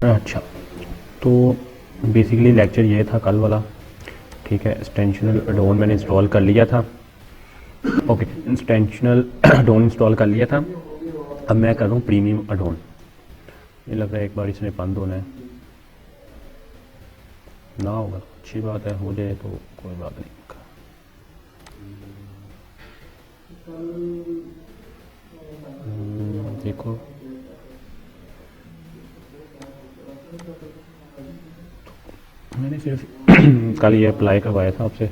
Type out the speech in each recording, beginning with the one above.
अच्छा, तो basically lecture ये था कल वाला। ठीक है, एक्सटेंशनल एडोन मैंने इंस्टॉल कर लिया था। ओके, एक्सटेंशनल एडोन इंस्टॉल कर लिया था। अब मैं कर रहा हूँ प्रीमियम एडोन। ये लग रहा है एक बार इसने बंद होना है, ना होगा तो अच्छी बात है, हो जाए तो कोई बात नहीं। देखो, मैंने सिर्फ कल ये अप्लाई करवाया था आपसे।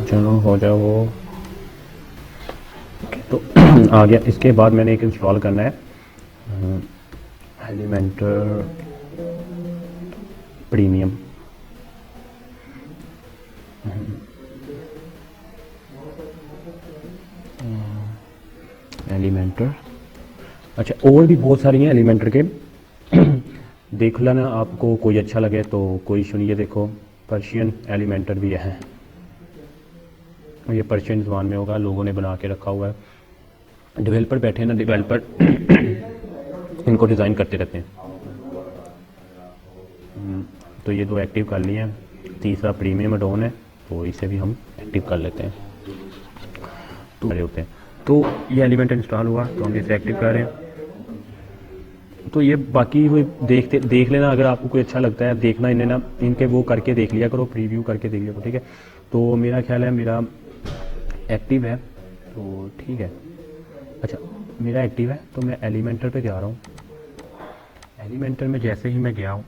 चलो हो जाओ वो। तो आ गया। इसके बाद मैंने एक इंस्टॉल करना है एलिमेंटर प्रीमियम। एलिमेंटर, अच्छा और भी बहुत सारी हैं एलिमेंटर के। देख लेना, आपको कोई अच्छा लगे तो कोई सुनिए। देखो, पर्शियन एलिमेंटर भी है, ये पर्शियन ज़बान में होगा, लोगों ने बना के रखा हुआ है। डेवलपर बैठे हैं ना, डेवलपर इनको डिज़ाइन करते रहते हैं। तो ये दो एक्टिव कर लिए हैं, तीसरा प्रीमियम एडोन है, तो इसे भी हम एक्टिव कर लेते हैं। तो बड़े होते हैं। तो ये एलिमेंट इंस्टॉल हुआ, तो हम इसे एक्टिव कर रहे हैं। तो ये बाकी वो देख लेना, अगर आपको कोई अच्छा लगता है देखना, इन्हें ना इनके वो करके देख लिया करो, प्रीव्यू करके देख लिया करो। ठीक है, तो मेरा ख्याल है मेरा एक्टिव है, तो ठीक है। अच्छा, मेरा एक्टिव है तो मैं एलिमेंटर पे जा रहा हूँ। एलिमेंटर में जैसे ही मैं गया हूँ,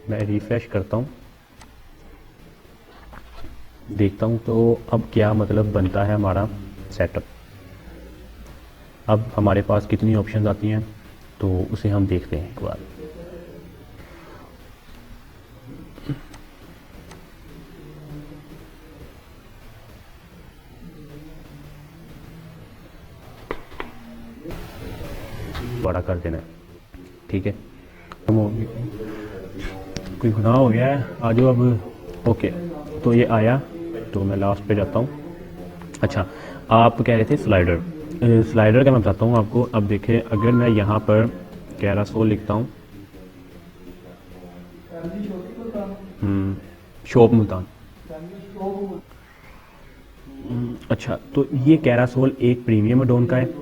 मैं रिफ्रेश करता हूँ, देखता हूँ तो अब क्या मतलब बनता है हमारा सेटअप। अब हमारे पास कितनी ऑप्शंस आती हैं तो उसे हम देखते हैं एक बार। बड़ा कर देना है, ठीक है। कोई गुनाह हो गया है, आ जाओ अब। ओके, तो ये आया, तो मैं लास्ट पे जाता हूँ। अच्छा, आप कह रहे थे स्लाइडर। स्लाइडर का मैं बताता हूँ आपको। अब देखें, अगर मैं यहाँ पर कैरासोल लिखता हूँ, शोप मुल्तान। अच्छा, तो ये कैरासोल एक प्रीमियम एडोन का है,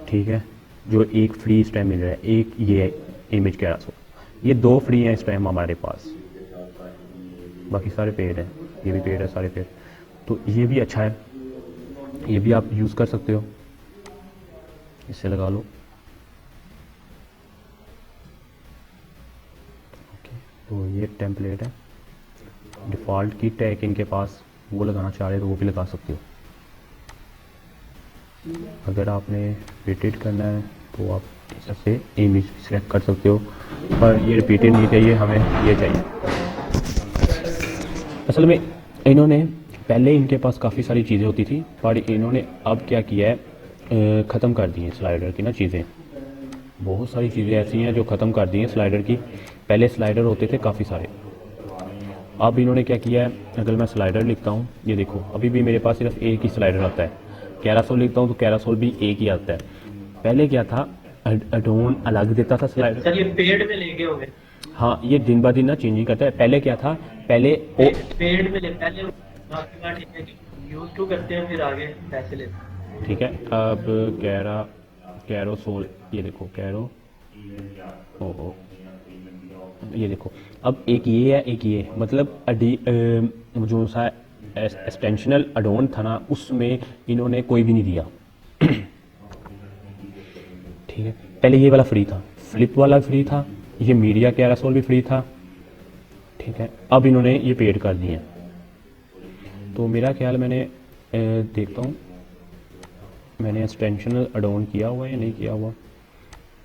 ठीक है, जो एक फ्री इस टाइम मिल रहा है। एक ये इमेज कैरासोल, ये दो फ्री हैं इस टाइम हमारे पास, बाकी सारे पेड हैं। ये भी पेड है, सारे पेड। तो ये भी अच्छा है, ये भी आप यूज़ कर सकते हो, इससे लगा लो। ओके, तो ये टेम्पलेट है, डिफ़ॉल्ट किट है एक इनके पास, वो लगाना चाह रहे हो तो वो भी लगा सकते हो। अगर आपने रिपीटेड करना है तो आप इस से इमेज सेलेक्ट कर सकते हो, पर ये रिपीटेड नहीं चाहिए हमें, ये चाहिए। असल में इन्होंने पहले इनके पास काफ़ी सारी चीज़ें होती थी, पर इन्होंने अब क्या किया है, ख़त्म कर दी हैं स्लाइडर की ना चीज़ें। बहुत सारी चीज़ें ऐसी हैं जो ख़त्म कर दी हैं स्लाइडर की। पहले स्लाइडर होते थे काफ़ी सारे, अब इन्होंने क्या किया है, अगर मैं स्लाइडर लिखता हूँ, ये देखो अभी भी मेरे पास सिर्फ एक ही स्लाइडर आता है। कैरासोल लिखता हूँ तो कैरासोल भी एक ही आता है। पहले क्या था, एडोन अलग देता था स्लाइडर। सर ये पेड में लेके हो गए। हाँ, ये दिन ब दिन ना चेंजिंग करता है। पहले क्या था, पहले पेड में ले पहले, आपकी बात ठीक है कि यूज टू करते हैं फिर आगे पैसे लेते हैं। ठीक है। अब कैरोसोल, ये देखो कैरो, ओहो, ये देखो, अब एक ये है एक ये, मतलब जो सा एक्सटेंशनल एडोन था ना, उसमें इन्होंने कोई भी नहीं दिया। ठीक है, पहले ये वाला फ्री था, फ्लिप वाला फ्री था, ये मीडिया कैरासोल भी फ्री था। ठीक है, अब इन्होंने ये पेड कर दिए हैं। तो मेरा ख्याल, मैंने देखता हूँ मैंने एक्सटेंशनल एडोन किया हुआ है या नहीं किया हुआ।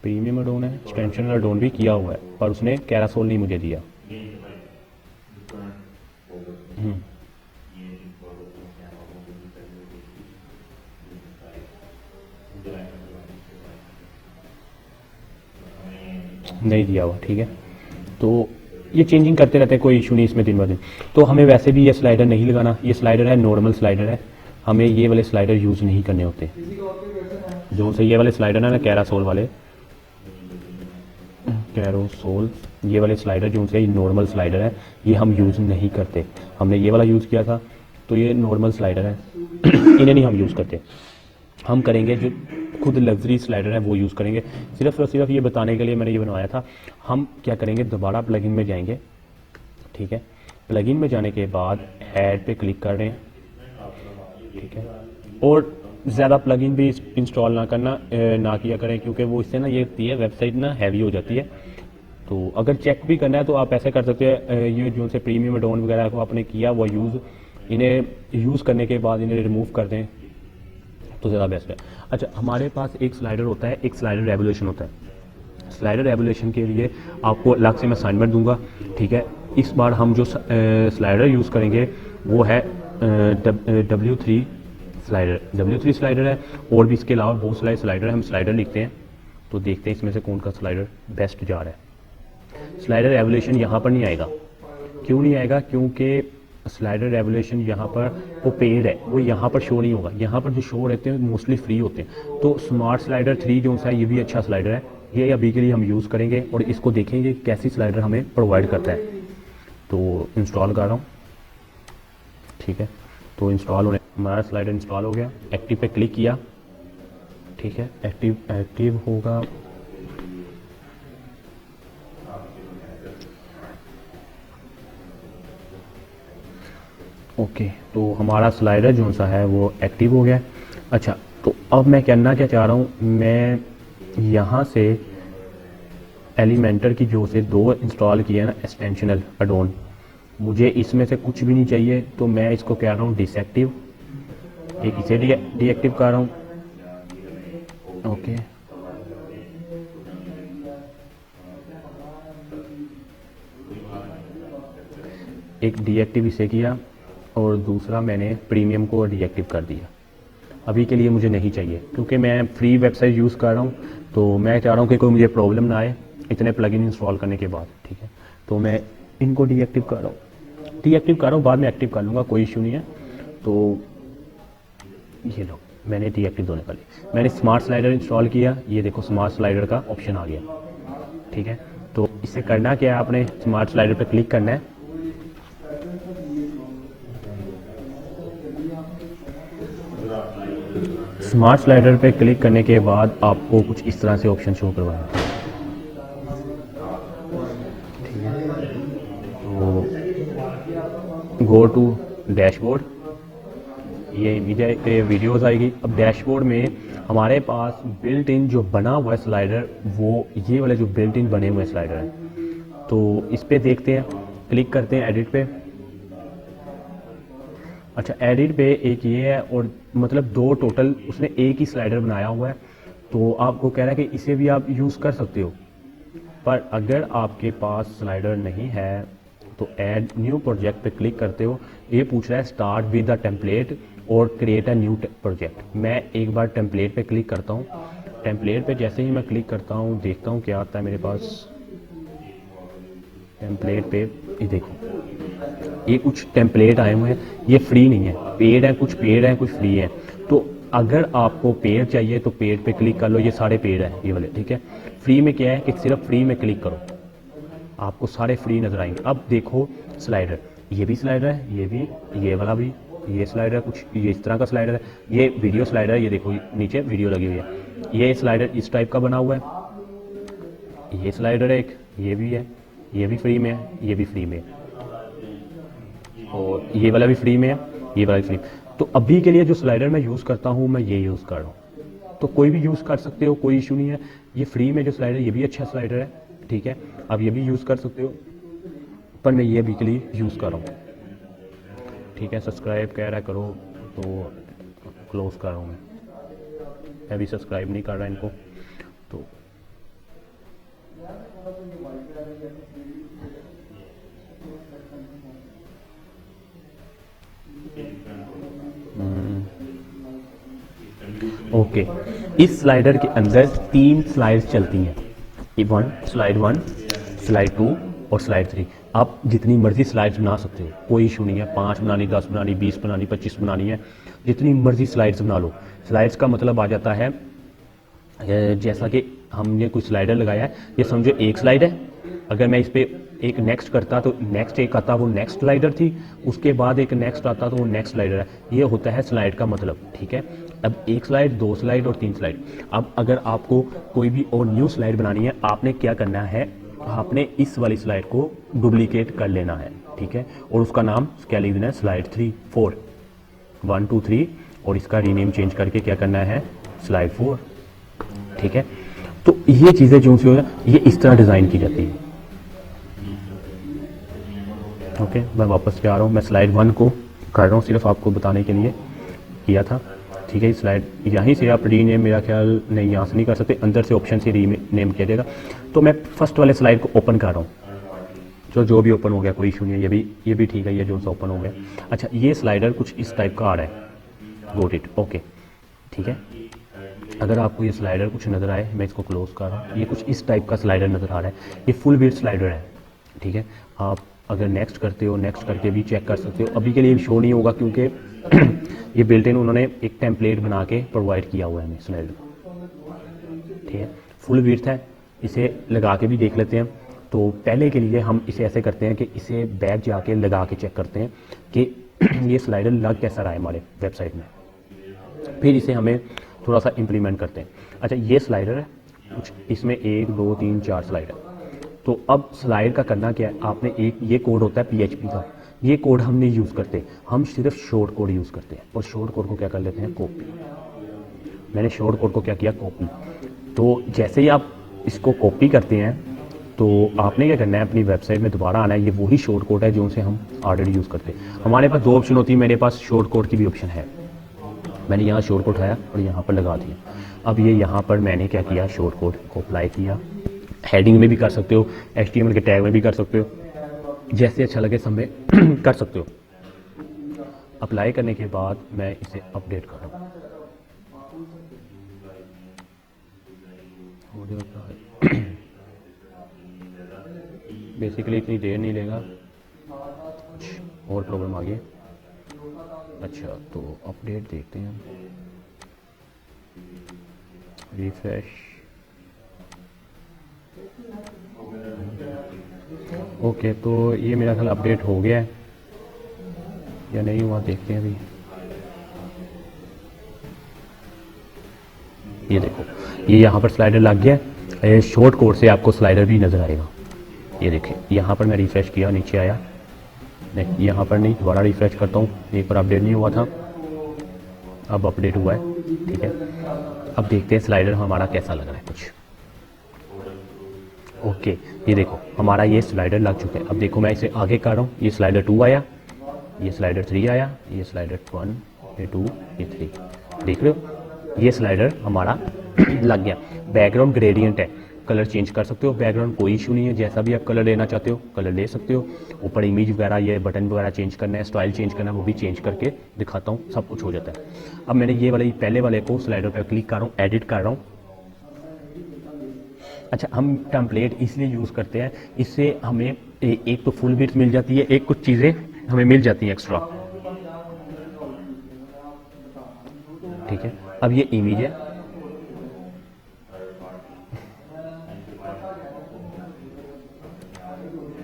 प्रीमियम एडोन है, एक्सटेंशन एडोन भी किया हुआ है, पर उसने कैरासोल नहीं मुझे दिया। नहीं दिया हुआ, ठीक है। तो ये चेंजिंग करते रहते हैं, कोई इशू नहीं इसमें दिन ब दिन। तो हमें वैसे भी ये स्लाइडर नहीं लगाना, ये स्लाइडर है नॉर्मल स्लाइडर है, हमें ये वाले स्लाइडर यूज़ नहीं करने होते। जो से ये वाले स्लाइडर है ना कैरासोल वाले, कैरोसोल ये वाले स्लाइडर जो से नॉर्मल स्लाइडर है, ये हम यूज़ नहीं करते। हमने ये वाला यूज़ किया था, तो ये नॉर्मल स्लाइडर है इन्हें नहीं हम यूज़ करते। हम करेंगे जो खुद लग्जरी स्लाइडर है वो यूज़ करेंगे। सिर्फ और सिर्फ ये बताने के लिए मैंने ये बनवाया था। हम क्या करेंगे, दोबारा प्लगइन में जाएंगे, ठीक है। प्लगइन में जाने के बाद ऐड पे क्लिक कर रहे हैं, ठीक है। और ज़्यादा प्लगइन भी इंस्टॉल ना करना, ना किया करें, क्योंकि वो इससे ना ये होती है वेबसाइट ना हैवी हो जाती है। तो अगर चेक भी करना है तो आप ऐसे कर सकते हैं, ये जो से प्रीमियम एडोन वगैरह को आपने किया वो यूज़, इन्हें यूज़ करने के बाद इन्हें रिमूव कर दें तो ज़्यादा बेस्ट है। अच्छा, हमारे पास एक स्लाइडर होता है, एक स्लाइडर रेवोल्यूशन होता है। स्लाइडर रेवोल्यूशन के लिए आपको अलग से मैं असाइनमेंट दूंगा, ठीक है। इस बार हम जो स्लाइडर यूज़ करेंगे वो है W3 स्लाइडर। W3 स्लाइडर है, और भी इसके अलावा बहुत सारे स्लाइडर है। हम स्लाइडर लिखते हैं तो देखते हैं इसमें से कौन सा स्लाइडर बेस्ट जा रहा है। स्लाइडर रेवोल्यूशन यहाँ पर नहीं आएगा, क्यों नहीं आएगा, क्योंकि स्लाइडर रेवोल्यूशन यहाँ पर वो पेड है, वो यहाँ पर शो नहीं होगा। यहाँ पर जो शो रहते हैं मोस्टली फ्री होते हैं। तो स्मार्ट स्लाइडर 3 जो सा है ये भी अच्छा स्लाइडर है, ये अभी के लिए हम यूज़ करेंगे और इसको देखेंगे कैसी स्लाइडर हमें प्रोवाइड करता है। तो इंस्टॉल कर रहा हूँ, ठीक है। तो इंस्टॉल होने, हमारा स्लाइडर इंस्टॉल हो गया। एक्टिव पे क्लिक किया, ठीक है। एक्टिव होगा, ओके। तो हमारा स्लाइडर जो सा है वो एक्टिव हो गया। अच्छा, तो अब मैं कहना क्या चाह रहा हूँ, मैं यहाँ से एलिमेंटर की जो से 2 इंस्टॉल किया ना एक्सटेंशनल एडोन, मुझे इसमें से कुछ भी नहीं चाहिए, तो मैं इसको कह रहा हूँ डिसएक्टिव। एक इसे डीएक्टिव कर रहा हूँ, ओके। एक डीएक्टिव इसे किया और दूसरा मैंने प्रीमियम को डीएक्टिव कर दिया। अभी के लिए मुझे नहीं चाहिए, क्योंकि मैं फ्री वेबसाइट यूज़ कर रहा हूँ। तो मैं चाह रहा हूँ कि कोई मुझे प्रॉब्लम ना आए इतने प्लगइन इंस्टॉल करने के बाद, ठीक है। तो मैं इनको डीएक्टिव कर रहा हूँ, डीएक्टिव कर रहा हूँ, बाद में एक्टिव कर लूँगा, कोई इशू नहीं है। तो ये लो, मैंने डीएक्टिव दोनों कर लिया। मैंने स्मार्ट स्लाइडर इंस्टॉल किया, ये देखो स्मार्ट स्लाइडर का ऑप्शन आ गया, ठीक है। तो इससे करना क्या है, आपने स्मार्ट स्लाइडर पर क्लिक करना है। स्मार्ट स्लाइडर पे क्लिक करने के बाद आपको कुछ इस तरह से ऑप्शन शो करवाएंगे, ठीक है। तो गो टू डैशबोर्ड, ये वीडियोस आएगी। अब डैशबोर्ड में हमारे पास बिल्ट इन जो बना हुआ है स्लाइडर, वो ये वाले जो बिल्ट इन बने हुए स्लाइडर हैं, तो इस पे देखते हैं, क्लिक करते हैं एडिट पे। अच्छा, एडिट पे एक ये है, और मतलब 2 टोटल उसने एक ही स्लाइडर बनाया हुआ है। तो आपको कह रहा है कि इसे भी आप यूज़ कर सकते हो, पर अगर आपके पास स्लाइडर नहीं है तो ऐड न्यू प्रोजेक्ट पे क्लिक करते हो। ये पूछ रहा है स्टार्ट विद द टेम्पलेट और क्रिएट अ न्यू प्रोजेक्ट। मैं एक बार टेम्पलेट पे क्लिक करता हूँ। टेम्पलेट पे जैसे ही मैं क्लिक करता हूँ, देखता हूँ क्या आता है मेरे पास। टेम्पलेट पे ये देखो, ये कुछ टेम्पलेट आए हुए हैं, ये फ्री नहीं है, पेड है, कुछ पेड है, कुछ फ्री है। तो अगर आपको पेड चाहिए तो पेड पे क्लिक कर लो, ये सारे पेड है ये वाले, ठीक है। फ्री में क्या है कि सिर्फ फ्री में क्लिक करो, आपको सारे फ्री नजर आएंगे। अब देखो स्लाइडर, ये भी स्लाइडर है, ये भी, ये वाला भी, ये स्लाइडर कुछ ये इस तरह का स्लाइडर है, ये वीडियो स्लाइडर है, ये देखो नीचे वीडियो लगी हुई है। ये स्लाइडर इस टाइप का बना हुआ है, ये स्लाइडर है एक, ये भी है, ये भी फ्री में है, ये भी फ्री में है, और ये वाला भी फ्री में है, ये वाला भी फ्री। तो अभी के लिए जो स्लाइडर मैं यूज़ करता हूँ, मैं ये यूज़ कर रहा हूँ। तो कोई भी यूज़ कर सकते हो, कोई इशू नहीं है। ये फ्री में जो स्लाइडर, ये भी अच्छा स्लाइडर है, ठीक है, आप ये भी यूज़ कर सकते हो, पर मैं ये अभी के लिए यूज़ कर रहा हूँ, ठीक है। सब्सक्राइब कह रहा है करो, तो क्लोज कर रहा हूँ मैं अभी सब्सक्राइब नहीं कर रहा इनको। तो ओके, इस स्लाइडर के अंदर 3 स्लाइड्स चलती हैं, स्लाइड 1, स्लाइड 2 और स्लाइड 3। आप जितनी मर्जी स्लाइड्स बना सकते हो, कोई इशू नहीं है। 5 बनानी, 10 बनानी, 20 बनानी, 25 बनानी है, जितनी मर्जी स्लाइड्स बना लो। स्लाइड्स का मतलब आ जाता है जैसा कि हमने कोई स्लाइडर लगाया है, ये समझो एक स्लाइड है। अगर मैं इस पर एक नेक्स्ट करता तो नेक्स्ट एक आता, वो नेक्स्ट स्लाइडर थी। उसके बाद एक नेक्स्ट आता तो वो नेक्स्ट स्लाइडर है। ये होता है स्लाइड का मतलब, ठीक है। अब 1 स्लाइड, 2 स्लाइड और 3 स्लाइड। अब अगर आपको कोई भी और न्यू स्लाइड बनानी है, आपने क्या करना है, आपने इस वाली स्लाइड को डुप्लीकेट कर लेना है, ठीक है। और उसका नाम क्या लिख देना है, स्लाइड 3, 4, 1, 2, 3, और इसका रीनेम चेंज करके क्या करना है, स्लाइड 4, ठीक है। तो ये चीज़ें जो सी हो, ये इस तरह डिज़ाइन की जाती है। ओके, मैं वापस पे आ रहा हूँ। मैं स्लाइड 1 को कर रहा हूँ, सिर्फ आपको बताने के लिए किया था, ठीक है। स्लाइड यहीं से आप रीनेम, मेरा ख्याल नहीं, यहाँ से नहीं कर सकते, अंदर से ऑप्शन से रीनेम किया जाएगा। तो मैं फर्स्ट वाले स्लाइड को ओपन कर रहा हूँ, जो भी ओपन हो गया, कोई इशू नहीं है। ये भी ठीक है, ये जो सा ओपन हो गया। अच्छा, ये स्लाइडर कुछ इस टाइप का आ रहा है, गोट इट, ओके, ठीक है। अगर आपको ये स्लाइडर कुछ नज़र आए, मैं इसको क्लोज कर रहा हूँ, ये कुछ इस टाइप का स्लाइडर नज़र आ रहा है। ये फुल विड्थ स्लाइडर है, ठीक है। आप अगर नेक्स्ट करते हो, नेक्स्ट करके भी चेक कर सकते हो। अभी के लिए शो नहीं होगा क्योंकि ये बिल्ट इन उन्होंने एक टेम्पलेट बना के प्रोवाइड किया हुआ है हमें स्लाइडर को, ठीक है। फुल विड्थ है, इसे लगा के भी देख लेते हैं। तो पहले के लिए हम इसे ऐसे करते हैं कि इसे बैक जाके लगा के चेक करते हैं कि ये स्लाइडर लग कैसा रहा है हमारे वेबसाइट में, फिर इसे हमें थोड़ा सा इम्प्लीमेंट करते हैं। अच्छा, ये स्लाइडर है, कुछ इसमें 1, 2, 3, 4 स्लाइड है। तो अब स्लाइड का करना क्या है, आपने एक ये कोड होता है PHP का, ये कोड हम नहीं यूज़ करते, हम सिर्फ शॉर्ट कोड यूज़ करते हैं। और शॉर्ट कोड को क्या कर लेते हैं, कॉपी। मैंने शॉर्ट कोड को क्या किया, कॉपी। तो जैसे ही आप इसको कॉपी करते हैं, तो आपने क्या करना है, अपनी वेबसाइट में दोबारा आना है। ये वही शॉर्ट कोड है जो से हम ऑलरेडी यूज़ करते हैं। हमारे पास 2 ऑप्शन होती है, मेरे पास शॉर्ट कोड की भी ऑप्शन है। मैंने यहाँ शॉर्ट कोड उठाया और यहाँ पर लगा दिया। अब ये यहाँ पर मैंने क्या किया, शॉर्ट कोड को अप्लाई किया। हेडिंग में भी कर सकते हो, HTML के टैग में भी कर सकते हो, जैसे अच्छा लगे सब में कर सकते हो। अप्लाई करने के बाद मैं इसे अपडेट कर रहा हूँ। बेसिकली इतनी देर नहीं लेगा, कुछ और प्रॉब्लम आ गई। अच्छा, तो अपडेट देखते हैं, रिफ्रेश। ओके, तो ये मेरा ख्याल अपडेट हो गया है या नहीं हुआ, देखते हैं अभी। ये देखो, ये यहाँ पर स्लाइडर लग गया है। शॉर्ट कोड से आपको स्लाइडर भी नज़र आएगा। ये देखें, यहाँ पर मैं रिफ्रेश किया, नीचे आया नहीं, यहाँ पर नहीं, दोबारा रिफ्रेश करता हूँ। एक बार अपडेट नहीं हुआ था, अब अपडेट हुआ है, ठीक है। अब देखते हैं स्लाइडर हमारा कैसा लग रहा है कुछ। ओके, ये देखो हमारा ये स्लाइडर लग चुका है। अब देखो मैं इसे आगे कर रहा हूँ, ये स्लाइडर 2 आया, ये स्लाइडर 3 आया, ये स्लाइडर 1, ये 2, ये 3। देख रहे हो, ये स्लाइडर हमारा लग गया। बैकग्राउंड ग्रेडियंट है, कलर चेंज कर सकते हो। बैकग्राउंड कोई इशू नहीं है, जैसा भी आप कलर लेना चाहते हो कलर ले सकते हो। ऊपर इमेज वगैरह, ये बटन वगैरह चेंज करना है, स्टाइल चेंज करना है, वो भी चेंज करके दिखाता हूँ, सब कुछ हो जाता है। अब मैंने ये वाले पहले वाले को स्लाइडर पर क्लिक कर रहा हूँ, एडिट कर रहा हूँ। अच्छा, हम टेम्पलेट इसलिए यूज़ करते हैं, इससे हमें एक तो फुल विड्थ मिल जाती है, एक कुछ चीज़ें हमें मिल जाती हैं एक्स्ट्रा, ठीक है। अब ये इमेज है,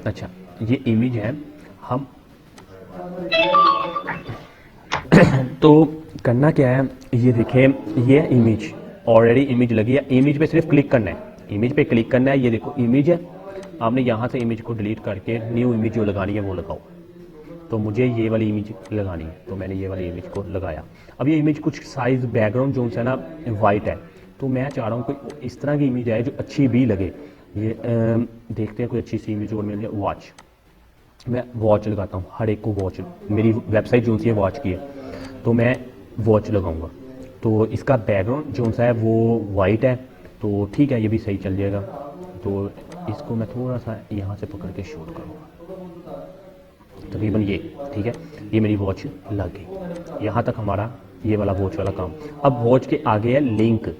अच्छा ये इमेज है, हम तो करना क्या है, ये देखें, ये इमेज ऑलरेडी इमेज लगी है। इमेज पे सिर्फ क्लिक करना है, इमेज पे क्लिक करना है। ये देखो इमेज है, आपने यहाँ से इमेज को डिलीट करके न्यू इमेज जो लगानी है वो लगाओ। तो मुझे ये वाली इमेज लगानी है, तो मैंने ये वाली इमेज को लगाया। अब ये इमेज कुछ साइज बैकग्राउंड जो है ना वाइट है, तो मैं चाह रहा हूँ कोई इस तरह की इमेज है जो अच्छी भी लगे। ये देखते हैं कोई अच्छी सी इमेज और मिल जाए। वॉच, मैं वॉच लगाता हूँ, हर एक को वॉच, मेरी वेबसाइट जो सी है वॉच की है, तो मैं वॉच लगाऊंगा। तो इसका बैकग्राउंड जो सा है वो वाइट है, तो ठीक है, ये भी सही चल जाएगा। तो इसको मैं थोड़ा सा यहाँ से पकड़ के शूट करूँगा, तकरीबन ये, ठीक है। ये मेरी वॉच लग गई, यहाँ तक हमारा ये वाला वॉच वाला काम। अब वॉच के आगे है लिंक।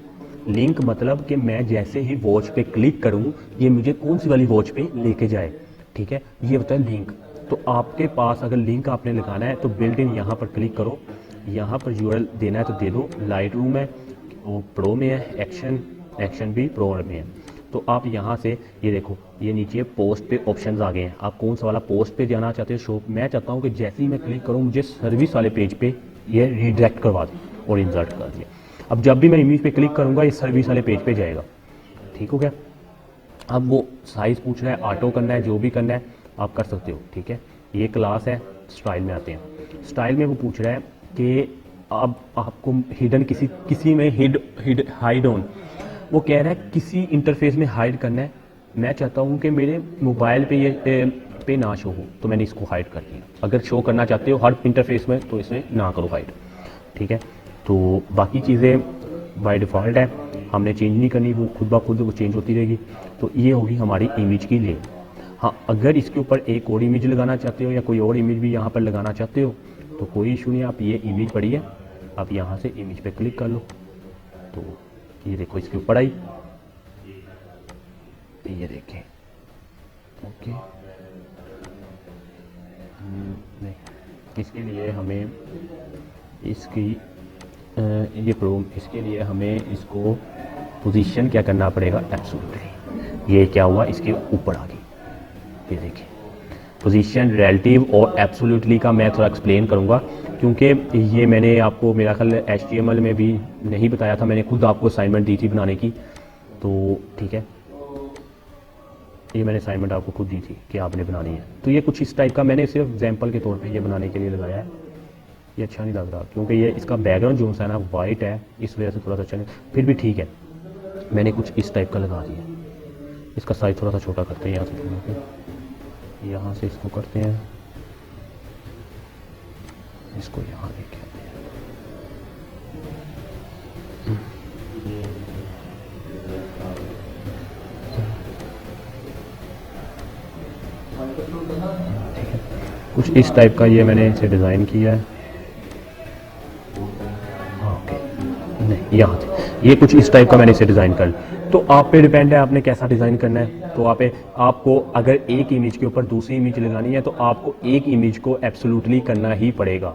लिंक मतलब कि मैं जैसे ही वॉच पे क्लिक करूँ ये मुझे कौन सी वाली वॉच पे लेके जाए, ठीक है, ये होता है लिंक। तो आपके पास अगर लिंक आपने लगाना है तो बिल्ट इन यहाँ पर क्लिक करो, यहाँ पर यूआरएल देना है तो दे दो। लाइट रूम है वो प्रो में है, एक्शन भी प्रो में है। तो आप यहाँ से ये देखो, ये नीचे पोस्ट पे ऑप्शंस आ गए हैं, आप कौन सा वाला पोस्ट पे जाना चाहते हो शो। मैं चाहता हूँ कि जैसे ही मैं क्लिक करूँ मुझे सर्विस वाले पेज पे ये रिडायरेक्ट करवा दे और इंसर्ट कर दिया। अब जब भी मैं इमेज पे क्लिक करूँगा ये सर्विस वाले पेज पे जाएगा, ठीक हो गया। अब वो साइज़ पूछ रहा है, ऑटो करना है, जो भी करना है आप कर सकते हो, ठीक है। ये क्लास है, स्टाइल में आते हैं। स्टाइल में वो पूछ रहा है कि अब आपको हिडन किसी में हाइड ऑन, वो कह रहा है किसी इंटरफेस में हाइड करना है। मैं चाहता हूँ कि मेरे मोबाइल पे ये पे ना शो हो, तो मैंने इसको हाइड कर दिया। अगर शो करना चाहते हो हर इंटरफेस में तो इसमें ना करो हाइड, ठीक है। तो बाकी चीज़ें बाय डिफ़ॉल्ट है, हमने चेंज नहीं करनी, वो खुद ब खुद वो चेंज होती रहेगी। तो ये होगी हमारी इमेज की लेयर। हाँ, अगर इसके ऊपर एक और इमेज लगाना चाहते हो या कोई और इमेज भी यहाँ पर लगाना चाहते हो तो कोई इशू नहीं, आप ये इमेज पड़ी है, आप यहाँ से इमेज पे क्लिक कर लो। तो ये देखो इसके ऊपर आई, ये देखें, ओके। नहीं, इसके लिए हमें इसकी ये प्रो, इसके लिए हमें इसको पोजीशन क्या करना पड़ेगा, एब्सोल्यूटली। ये क्या हुआ, इसके ऊपर आ गई, ये देखिए। पोजीशन रिलेटिव और एब्सोल्यूटली का मैं थोड़ा एक्सप्लेन करूँगा, क्योंकि ये मैंने आपको मेरा ख्याल HTML में भी नहीं बताया था, मैंने खुद आपको असाइनमेंट दी थी बनाने की, तो ठीक है, ये मैंने असाइनमेंट आपको खुद दी थी कि आपने बनानी है। तो ये कुछ इस टाइप का मैंने सिर्फ एग्जाम्पल के तौर पे ये बनाने के लिए लगाया है। ये अच्छा नहीं लग रहा क्योंकि ये इसका बैकग्राउंड जो है ना वाइट है, इस वजह से थोड़ा सा अच्छा नहीं, फिर भी ठीक है, मैंने कुछ इस टाइप का लगा दिया। इसका साइज थोड़ा सा छोटा करते हैं, यहाँ से थोड़ा सा, यहाँ से इसको करते हैं, इसको यहाँ लेके आते हैं। ठीक है, कुछ इस टाइप का ये मैंने इसे डिज़ाइन किया है। नहीं, यहाँ से ये कुछ इस टाइप का मैंने इसे डिज़ाइन कर। तो आप पे डिपेंड है आपने कैसा डिज़ाइन करना है। तो आपको अगर एक इमेज के ऊपर दूसरी इमेज लगानी है तो आपको एक इमेज को एब्सोल्युटली करना ही पड़ेगा,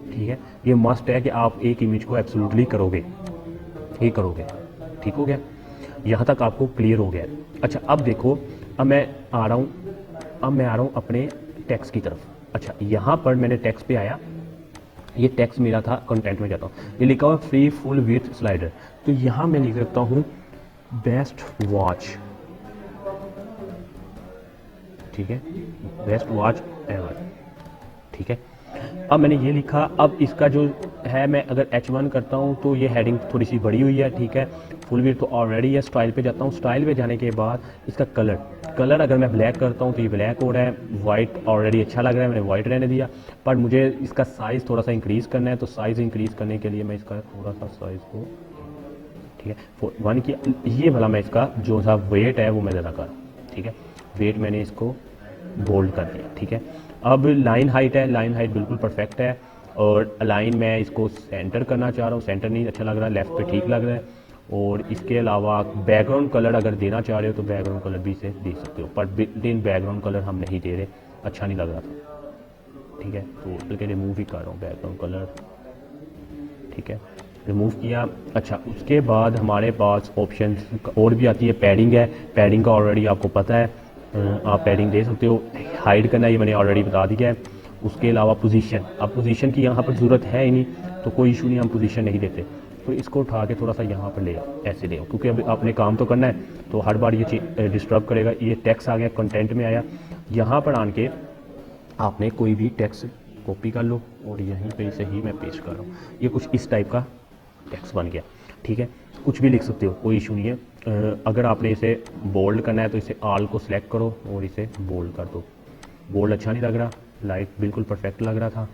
ठीक है। ये मस्ट है कि आप एक इमेज को एब्सोल्युटली करोगे ही करोगे, ठीक हो गया। यहाँ तक आपको क्लियर हो गया। अच्छा, अब देखो, अब मैं आ रहा हूँ अपने टेक्स्ट की तरफ। अच्छा, यहाँ पर मैंने टेक्स्ट पे आया, ये टेक्स्ट मेरा था, कंटेंट में जाता हूँ, ये लिखा हुआ फ्री फुल विथ स्लाइडर। तो यहाँ मैं लिख सकता हूँ बेस्ट वॉच, ठीक है, बेस्ट वॉच एवर, ठीक है। अब मैंने ये लिखा, अब इसका जो है, मैं अगर H1 करता हूँ तो ये हेडिंग थोड़ी सी बड़ी हुई है, ठीक है। फुल विड्थ तो ऑलरेडी है। स्टाइल पे जाता हूँ, स्टाइल पे जाने के बाद इसका कलर अगर मैं ब्लैक करता हूँ तो ये ब्लैक हो रहा है। वाइट ऑलरेडी अच्छा लग रहा है, मैंने वाइट रहने दिया, पर मुझे इसका साइज़ थोड़ा सा इंक्रीज़ करना है। तो साइज़ इंक्रीज़ करने के लिए मैं इसका थोड़ा सा साइज़ को, ठीक है, 1 की, ये वाला मैं इसका जो सा वेट है वो मैं ज़्यादा कर, ठीक है, वेट मैंने इसको बोल्ड कर दिया, ठीक है। अब लाइन हाइट है, लाइन हाइट बिल्कुल परफेक्ट है, और लाइन मैं इसको सेंटर करना चाह रहा हूँ, सेंटर नहीं अच्छा लग रहा है, लेफ्ट पे ठीक लग रहा है। और इसके अलावा बैकग्राउंड कलर अगर देना चाह रहे हो तो बैकग्राउंड कलर भी इसे दे सकते हो, पर बिल्ट-इन बैकग्राउंड कलर हम नहीं दे रहे, अच्छा नहीं लग रहा था, ठीक है। तो बल्कि रिमूव ही कर रहा हूँ बैकग्राउंड कलर, ठीक है, रिमूव किया। अच्छा, उसके बाद हमारे पास ऑप्शन और भी आती है, पैडिंग है, पैडिंग का ऑलरेडी आपको पता है, आप पैडिंग दे सकते हो। हाइड करना ये मैंने ऑलरेडी बता दिया है। उसके अलावा पोजीशन, अब पोजीशन की यहाँ पर ज़रूरत है ही नहीं, तो कोई इशू नहीं, हम पोजीशन नहीं देते। तो इसको उठा के थोड़ा सा यहाँ पर ले आओ, ऐसे ले आओ, क्योंकि अभी आपने काम तो करना है, तो हर बार ये डिस्टर्ब करेगा। ये टेक्स्ट आ गया, कंटेंट में आया, यहाँ पर आन के आपने कोई भी टेक्स्ट कॉपी कर लो और यहीं पे इसे ही मैं पेस्ट कर रहा हूँ। ये कुछ इस टाइप का टेक्स्ट बन गया, ठीक है। कुछ भी लिख सकते हो, कोई इशू नहीं है। अगर आपने इसे बोल्ड करना है तो इसे ऑल को सिलेक्ट करो और इसे बोल्ड कर दो। बोल्ड अच्छा नहीं लग रहा, लाइट बिल्कुल परफेक्ट लग रहा था,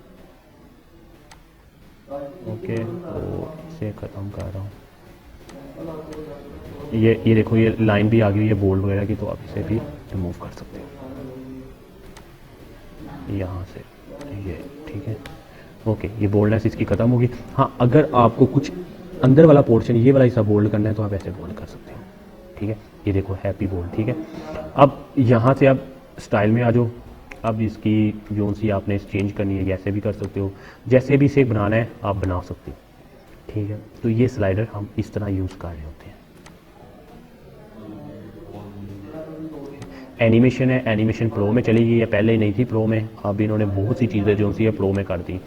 ओके। तो इसे ख़त्म कर रहा हूँ। ये देखो, ये लाइन भी आ गई है बोल्ड वगैरह की, तो आप इसे भी रिमूव कर सकते हो यहाँ से, ये ठीक है। ओके, ये बोल्डनेस इसकी ख़त्म होगी। हाँ, अगर आपको कुछ अंदर वाला पोर्शन ये वाला हिस्सा बोल्ड करना है तो आप ऐसे बोल्ड कर सकते हो, ठीक है। ये देखो हैप्पी बोल्ड, ठीक है। अब यहाँ से आप स्टाइल में आ जाओ। अब इसकी जोन सी आपने चेंज करनी है, ऐसे भी कर सकते हो, जैसे भी इसे बनाना है आप बना सकते हो, ठीक है। तो ये स्लाइडर हम इस तरह यूज़ कर रहे होते हैं। एनिमेशन है, एनिमेशन प्रो में चली गई है, पहले ही नहीं थी प्रो में, अब इन्होंने बहुत सी चीज़ें जो सी है प्रो में कर दी।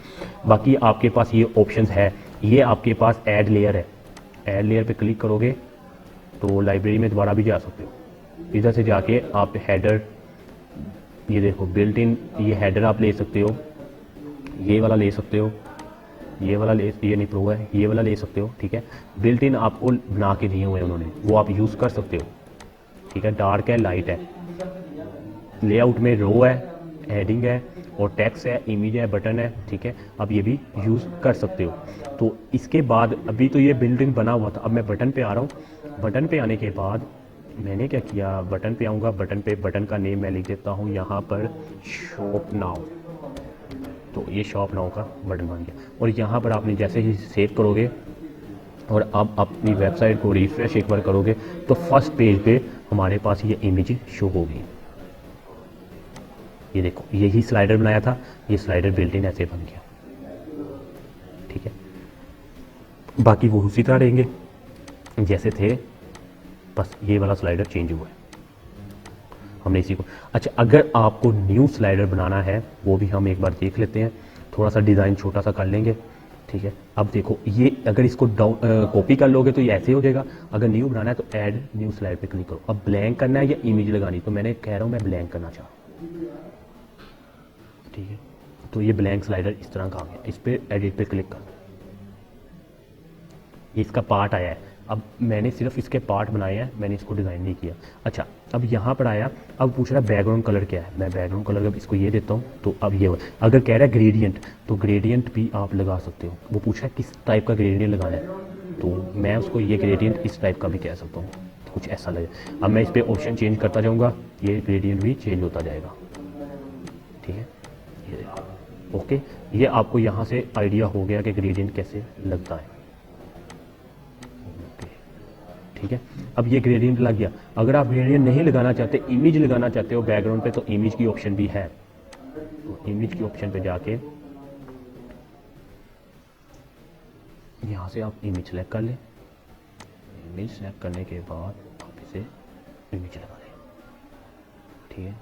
बाकी आपके पास ये ऑप्शंस है, ये आपके पास ऐड लेयर है, ऐड लेयर पे क्लिक करोगे तो लाइब्रेरी में दोबारा भी जा सकते हो। इधर से जाके आप हेडर, ये देखो बिल्ट इन, ये हेडर आप ले सकते हो, ये वाला ले सकते हो, ये वाला ले, ये नहीं प्रो है, ये वाला ले सकते हो, ठीक है। बिल्ट इन आपको बना के दिए हुए हैं उन्होंने, वो आप यूज़ कर सकते हो, ठीक है। डार्क है, लाइट है, लेआउट में रो है, हेडिंग है और टेक्स्ट है, इमेज है, बटन है, ठीक है। अब ये भी यूज़ कर सकते हो। तो इसके बाद अभी तो ये बिल्ट इन बना हुआ था, अब मैं बटन पे आ रहा हूँ। बटन पे आने के बाद मैंने क्या किया, बटन पे आऊँगा, बटन पे बटन का नेम मैं लिख देता हूँ यहाँ पर शॉप नाउ। तो ये शॉप नाउ का बटन बन गया। और यहाँ पर आपने जैसे ही सेव करोगे और आप अपनी वेबसाइट को रिफ्रेश एक बार करोगे तो फर्स्ट पेज पे हमारे पास ये इमेज शो होगी। ये देखो, यही स्लाइडर बनाया था, ये स्लाइडर बिल्ट इन ऐसे बन गया, ठीक है। बाकी वो उसी तरह रहेंगे जैसे थे, बस ये वाला स्लाइडर चेंज हुआ है, हमने इसी को। अच्छा, अगर आपको न्यू स्लाइडर बनाना है वो भी हम एक बार देख लेते हैं, थोड़ा सा डिज़ाइन छोटा सा कर लेंगे, ठीक है। अब देखो, ये अगर इसको कॉपी कर लोगे तो ये ऐसे हो जाएगा। अगर न्यू बनाना है तो ऐड न्यू स्लाइड पे क्लिक करो। अब ब्लैंक करना है या इमेज लगानी, तो मैंने कह रहा हूँ मैं ब्लैंक करना चाह रहा हूँ, ठीक है। तो ये ब्लैंक स्लाइडर इस तरह का आ गया, इस पर एडिट पे क्लिक कर, ये इसका पार्ट आया है। अब मैंने सिर्फ इसके पार्ट बनाए हैं, मैंने इसको डिज़ाइन नहीं किया। अच्छा, अब यहाँ पर आया, अब पूछ रहा है बैकग्राउंड कलर क्या है, मैं बैकग्राउंड कलर अब इसको ये देता हूँ। तो अब ये अगर कह रहा है ग्रेडियंट, तो ग्रेडियंट भी आप लगा सकते हो। वो पूछ रहा है किस टाइप का ग्रेडियंट लगाना है, तो मैं उसको ये ग्रेडियंट इस टाइप का भी कह सकता हूँ, कुछ ऐसा लगे। अब मैं इस पर ऑप्शन चेंज करता जाऊँगा, ये ग्रेडियंट भी चेंज होता जाएगा, ठीक है। ये देखो, ओके, ये आपको यहाँ से आइडिया हो गया कि ग्रेडियंट कैसे लगता है, ठीक है। अब ये ग्रेडियंट लग गया। अगर आप ग्रेडियंट नहीं लगाना चाहते, इमेज लगाना चाहते हो बैकग्राउंड पे, तो इमेज की ऑप्शन भी है। तो इमेज की ऑप्शन पे जाके यहाँ से आप इमेज सेलेक्ट कर लें। इमेज सेलेक्ट करने के बाद आप इसे इमेज लगा लें, ठीक है।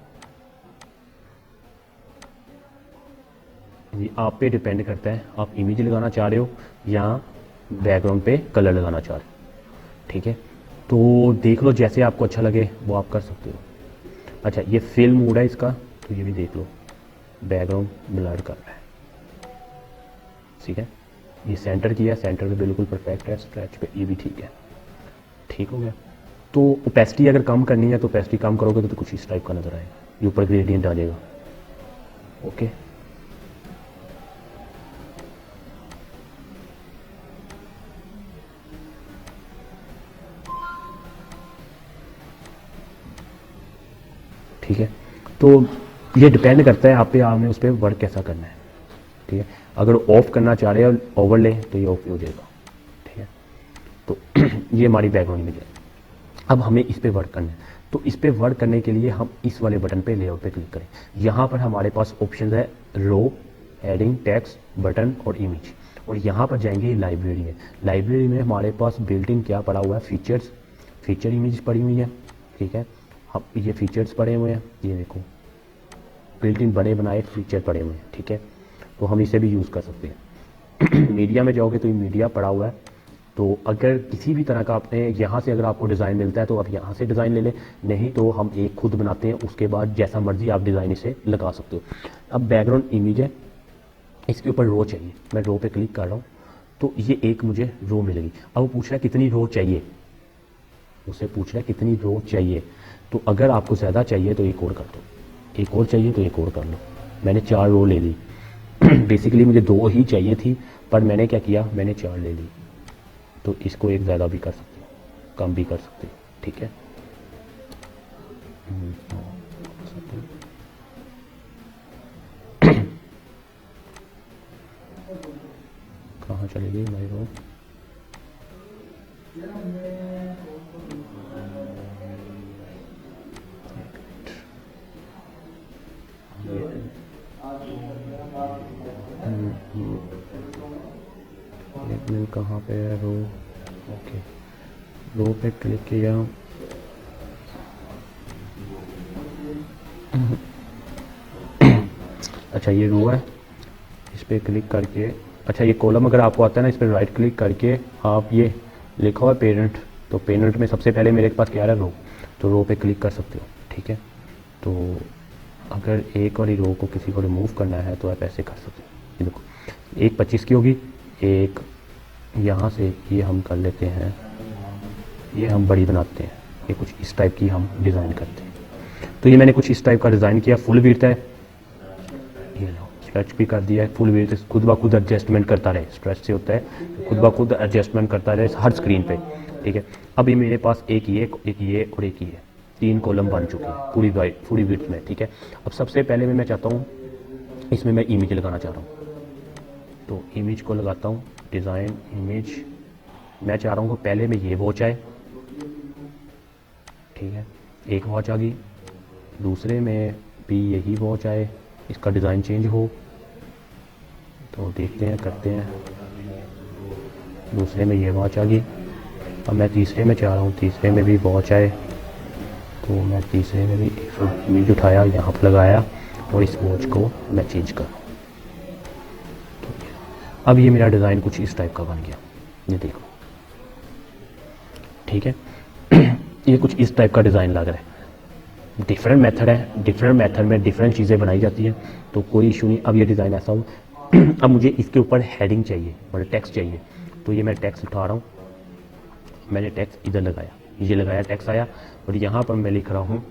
ये आप पे डिपेंड करता है, आप इमेज लगाना चाह रहे हो या बैकग्राउंड पे कलर लगाना चाह रहे हो, ठीक है। तो देख लो, जैसे आपको अच्छा लगे वो आप कर सकते हो। अच्छा, ये फिल्म मोड है इसका, तो ये भी देख लो, बैकग्राउंड ब्लर कर रहा है, ठीक है। ये सेंटर किया, सेंटर पे बिल्कुल परफेक्ट है, स्ट्रेच पे ये भी ठीक है, ठीक हो गया। तो ओपेसिटी अगर कम करनी है तो ओपेसिटी कम करोगे तो कुछ इस टाइप का नजर आएगा, ये ऊपर ग्रेडियंट आ जाएगा, ओके। ठीक है, तो ये डिपेंड करता है आप पे, आपने उस पर वर्क कैसा करना है, ठीक है। अगर ऑफ करना चाह रहे हो ओवरले तो ये ऑफ हो जाएगा, ठीक है। तो ये हमारी बैकग्राउंड इमेज है। अब हमें इस पे वर्क करना है, तो इस पे वर्क करने के लिए हम इस वाले बटन पे लेआउट पे क्लिक करें। यहाँ पर हमारे पास ऑप्शन है रो, हेडिंग, टेक्स्ट, बटन और इमेज, और यहाँ पर जाएंगे लाइब्रेरी में। लाइब्रेरी में हमारे पास बिल्ट इन क्या पड़ा हुआ है, फीचर्स, फीचर इमेज पड़ी हुई है, ठीक है। अब ये फीचर्स पड़े हुए हैं, ये देखो बिल्ट इन बने बनाए फीचर पड़े हुए हैं, ठीक है। तो हम इसे भी यूज़ कर सकते हैं। मीडिया में जाओगे तो ये मीडिया पड़ा हुआ है, तो अगर किसी भी तरह का आपने यहाँ से अगर आपको डिज़ाइन मिलता है तो आप यहाँ से डिज़ाइन ले लें, नहीं तो हम एक खुद बनाते हैं, उसके बाद जैसा मर्जी आप डिज़ाइन इसे लगा सकते हो। अब बैकग्राउंड इमेज है, इसके ऊपर रो चाहिए, मैं रो पे क्लिक कर रहा हूँ, तो ये एक मुझे रो मिलेगी। अब वो पूछ रहा है कितनी रो चाहिए, उससे पूछ रहा है कितनी रो चाहिए, तो अगर आपको ज़्यादा चाहिए तो एक और कर दो, एक और चाहिए तो एक और कर लो। मैंने 4 रो ले ली। बेसिकली मुझे 2 ही चाहिए थी, पर मैंने क्या किया, मैंने 4 ले ली। तो इसको एक ज़्यादा भी कर सकते हो, कम भी कर सकते हो, ठीक है। कहाँ चली गई हमारी रो? एक मिनट, कहाँ पे है रो? ओके, रो पे क्लिक किया। अच्छा ये रो है, इस पर क्लिक करके, अच्छा ये कॉलम अगर आपको आता है ना, इस पर राइट क्लिक करके आप ये लिखा हुआ है पेरेंट, तो पेरेंट में सबसे पहले मेरे पास क्या है रो, तो रो पे क्लिक कर सकते हो। ठीक है, तो अगर एक वाली रो को किसी को रिमूव करना है तो आप ऐसे कर सकते हो। ये देखो, एक 25 की होगी, एक यहाँ से ये हम कर लेते हैं, ये हम बड़ी बनाते हैं, ये कुछ इस टाइप की हम डिज़ाइन करते हैं। तो ये मैंने कुछ इस टाइप का डिज़ाइन किया, फुल विड्थ है, ये लो स्ट्रेच भी कर दिया है, फुल विड्थ खुद ब खुद एडजस्टमेंट करता रहे, स्ट्रेच से होता है, खुद ब खुद एडजस्टमेंट करता रहे हर स्क्रीन पे। ठीक है, अब ये मेरे पास एक ये और एक ये 3 कॉलम बन चुके हैं पूरी विड्थ में। ठीक है, अब सबसे पहले मैं चाहता हूँ इसमें मैं इमेज लगाना चाह रहा हूँ, तो इमेज को लगाता हूँ, डिज़ाइन इमेज, मैं चाह रहा हूँ कि पहले में ये वॉच आए। ठीक है, एक वॉच आ गई, दूसरे में भी यही वॉच आए, इसका डिज़ाइन चेंज हो, तो देखते हैं करते हैं। दूसरे में ये वॉच आ गई, अब मैं तीसरे में चाह रहा हूँ तीसरे में भी वॉच आए, तो मैं तीसरे में भी इमेज उठाया, यहाँ पर लगाया और इस वॉच को मैं चेंज कर रहा हूँ। अब ये मेरा डिज़ाइन कुछ इस टाइप का बन गया, ये देखो। ठीक है, ये कुछ इस टाइप का डिज़ाइन लग रहा है। डिफरेंट मेथड है, डिफरेंट मेथड में डिफरेंट चीज़ें बनाई जाती हैं, तो कोई इशू नहीं। अब ये डिज़ाइन ऐसा हो अब मुझे इसके ऊपर हेडिंग चाहिए, मतलब टेक्स्ट चाहिए, तो ये मैं टेक्स्ट उठा रहा हूँ, मैंने टेक्स्ट इधर लगाया, ये लगाया, टेक्स्ट आया, और यहाँ पर मैं लिख रहा हूँ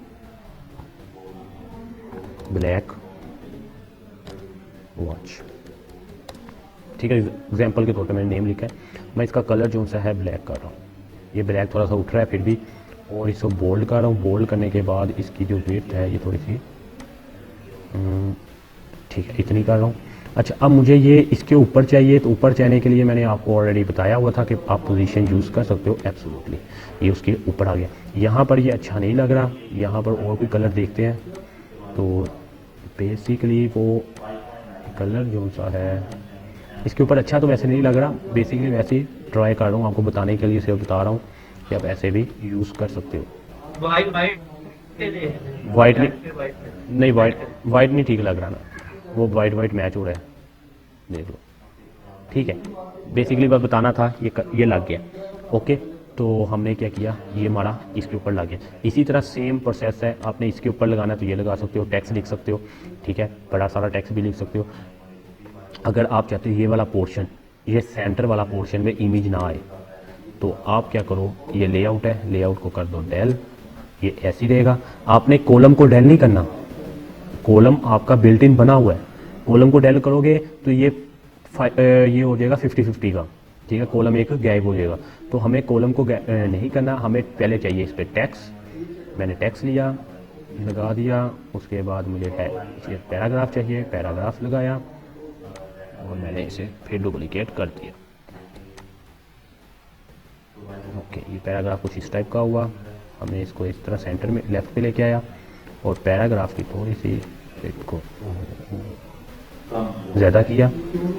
ब्लैक वॉच। ठीक है, एग्जाम्पल के तौर पे मैंने नेम लिखा है, मैं इसका कलर जो सा है ब्लैक कर रहा हूँ, ये ब्लैक थोड़ा सा उठ रहा है फिर भी, और इसको बोल्ड कर रहा हूँ। बोल्ड करने के बाद इसकी जो विड्थ है ये थोड़ी सी, ठीक है, इतनी कर रहा हूँ। अच्छा, अब मुझे ये इसके ऊपर चाहिए, तो ऊपर जाने के लिए मैंने आपको ऑलरेडी बताया हुआ था कि आप पोजीशन यूज़ कर सकते हो, एब्सोल्युटली। ये उसके ऊपर आ गया, यहाँ पर ये अच्छा नहीं लग रहा, यहाँ पर और कोई कलर देखते हैं। तो बेसिकली वो कलर जो सा है इसके ऊपर अच्छा तो वैसे नहीं लग रहा, बेसिकली वैसे ही ट्राई कर रहा हूँ, आपको बताने के लिए सिर्फ बता रहा हूँ कि आप ऐसे भी यूज़ कर सकते हो। वाइट नहीं, वाइट नहीं ठीक लग रहा ना, वो वाइट मैच हो रहा है, देख लो। ठीक है, बेसिकली बस बताना था, ये लग गया। ओके, तो हमने क्या किया, ये हमारा इसके ऊपर लग गया। इसी तरह सेम प्रोसेस है, आपने इसके ऊपर लगाना है तो ये लगा सकते हो, टेक्स्ट लिख सकते हो। ठीक है, बड़ा सारा टेक्स्ट भी लिख सकते हो। अगर आप चाहते हो ये वाला पोर्शन, ये सेंटर वाला पोर्शन में इमेज ना आए, तो आप क्या करो, ये लेआउट है, लेआउट को कर दो डेल, ये ऐसे ही रहेगा। आपने कॉलम को डेल नहीं करना, कॉलम आपका बिल्ट इन बना हुआ है, कॉलम को डेल करोगे तो ये हो जाएगा 50-50 का। ठीक है, कॉलम एक गायब हो जाएगा, तो हमें कॉलम को नहीं करना, हमें पहले चाहिए इस पर टेक्स्ट। मैंने टेक्स्ट लिया, लगा दिया, उसके बाद मुझे पैराग्राफ चाहिए, पैराग्राफ लगाया और मैंने इसे फिर डुप्लीकेट कर दिया। ओके, ये पैराग्राफ कुछ इस टाइप का हुआ, हमने इसको इस तरह सेंटर में लेफ्ट पे लेके आया, और पैराग्राफ की थोड़ी सी इसको ज़्यादा किया,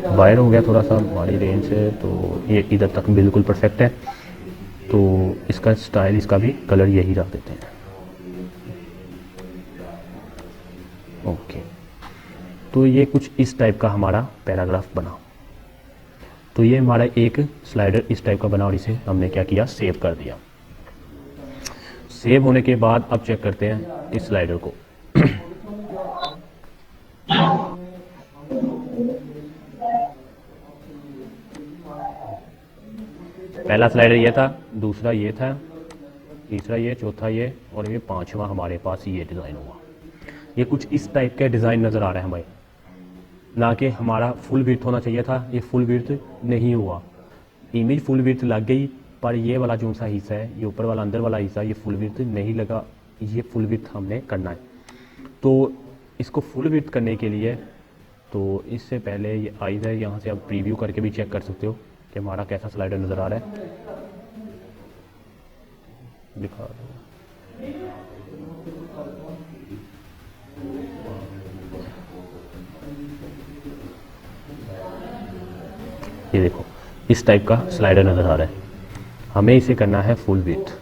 बाहर हो गया थोड़ा सा हमारी रेंज से, तो ये इधर तक बिल्कुल परफेक्ट है। तो इसका स्टाइल, इसका भी कलर यही रख देते हैं। ओके, तो ये कुछ इस टाइप का हमारा पैराग्राफ बना। तो ये हमारा एक स्लाइडर इस टाइप का बना, और इसे हमने क्या किया, सेव कर दिया। सेव होने के बाद अब चेक करते हैं इस स्लाइडर को। पहला स्लाइडर ये था, दूसरा ये था, तीसरा ये, चौथा ये, और ये पांचवा हमारे पास ये डिज़ाइन हुआ। ये कुछ इस टाइप का डिज़ाइन नज़र आ रहा है हमें, ना कि हमारा फुल विड्थ होना चाहिए था, ये फुल विड्थ नहीं हुआ। इमेज फुल विड्थ लग गई, पर ये वाला जो सा हिस्सा है, ये ऊपर वाला अंदर वाला हिस्सा, ये फुल विड्थ नहीं लगा, ये फुल विड्थ हमने करना है। तो इसको फुल विड्थ करने के लिए तो इससे पहले ये आइज़ है, यहाँ से आप प्रीव्यू करके भी चेक कर सकते हो कि हमारा कैसा स्लाइडर नज़र आ रहा है। दिखा दो। ये देखो इस टाइप का स्लाइडर नज़र आ रहा है। हमें इसे करना है फुल विड्थ